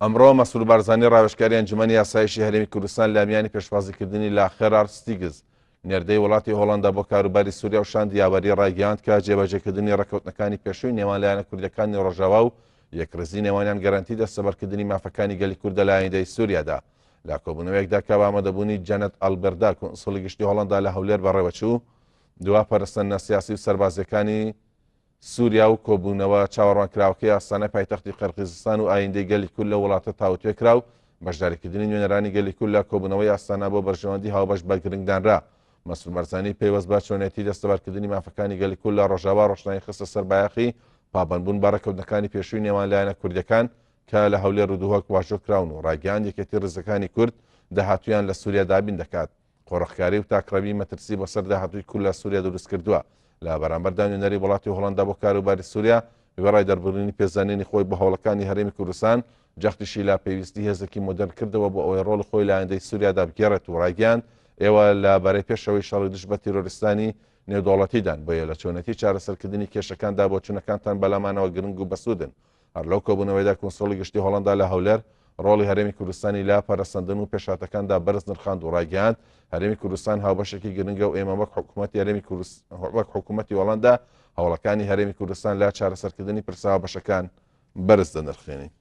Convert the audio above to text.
ئەمڕۆ مەسعود بارزانی ڕاوێژکاری ئەنجومەنی یاسایشی هەرێمی کوردستان لە میانی پێشوازیکردنی لە خێرار ستیگز نێردەی وڵاتی هۆڵەندا بۆ کاروباری سووریا و شاندی یاوەری ڕایگەیاند کە جێبەجێکردنی ڕێکەوتنەکانی پێشووی نێوان لایەنە کوردەکانی ڕۆژاوا و یەکرزی نێوانیان گەرانتی دەستەبەرکردنی مافەکانی گەلی کوردە لە ئایندەی سووریادا. لە کۆبوونەوەیەکدا کە ئامادەبوونی جەنەت ئەلبەردا کۆنسڵی گشتی هۆڵەندا لە هەولێر بەڕێوەچوو دوا پەرستەنە سیاسی و سەربازەکانی سووریا و کۆبوونەوە چاوەڕوانکراوەکەی ئاستانە پایتەختی قەرقیزستان و ئایندەی گەلی کورد لە وڵاتە تاوتوێکرا و بەشداریکردنی نوێنەرانی گەلی کورد لە کۆبوونەوەی ئاستانە بۆ بەرژەوەندی هاوبەش بە گرنگدانرا. مەسعود بارزانی پێوەست بە چۆنێتی دەستەبەرکردنی مافەکانی گەلی کورد لە ڕۆژاوا ڕۆشنایی خستە سەر بایەخی پابەندبوون بە ڕێکەوتنەکانی پێشووی نێوان لایەنە کوردەکان کە لە هەولێر و دووهۆک واژۆکراون و ڕاگەیاند یەکێتی ڕزەکانی کورد داهاتویان لە سووریا دابین دەکات. قۆڕەخکاری و تاکڕەوی مەترسی بەسەر داهاتووی کورد لە سووریا دروست کردووە. لە بەرامبەردا نوێنەری وڵاتی هۆڵەندا بۆ کاروباری سووریا وێڕای دەربڕینی پێزانینی خۆی بە هەوڵەکانی هەرێمی کوردستان جەختیشی لا پێویستی هێزێکی مۆدەرن کردەوە بۆ ئەوەی ڕۆڵی خۆی لە ئایندەی سووریادا بگێڕێت و ڕایگەیاند ئێوە لە بەرەی پێشەوەی شەڕی دژ بە تیرۆریستانی نێودوڵەتیدان بۆیە لە چۆنەتی چارەسەرکردنی کێشەکاندا بۆ چونەکانتان بەلامانەوە گرنگ و بەسوودن. هەر لەو کۆبوونەوەیدا کۆنسڵی گشتی هۆڵەندا لە هەولێر ڕۆڵی هەرێمی کوردستانی لا پەرەسەندن و پێشاتەکاندا بەرز نرخاند و ڕایگەیاند هەرێمی کوردستان هاوبەشێکی گرنگە و ئێمە وەک حکوومەتی هۆڵەندا هەوڵەکانی هەرێمی کوردستان لا چارەسەرکردنی پرسا بەشەکان بەرز دەنرخێنین.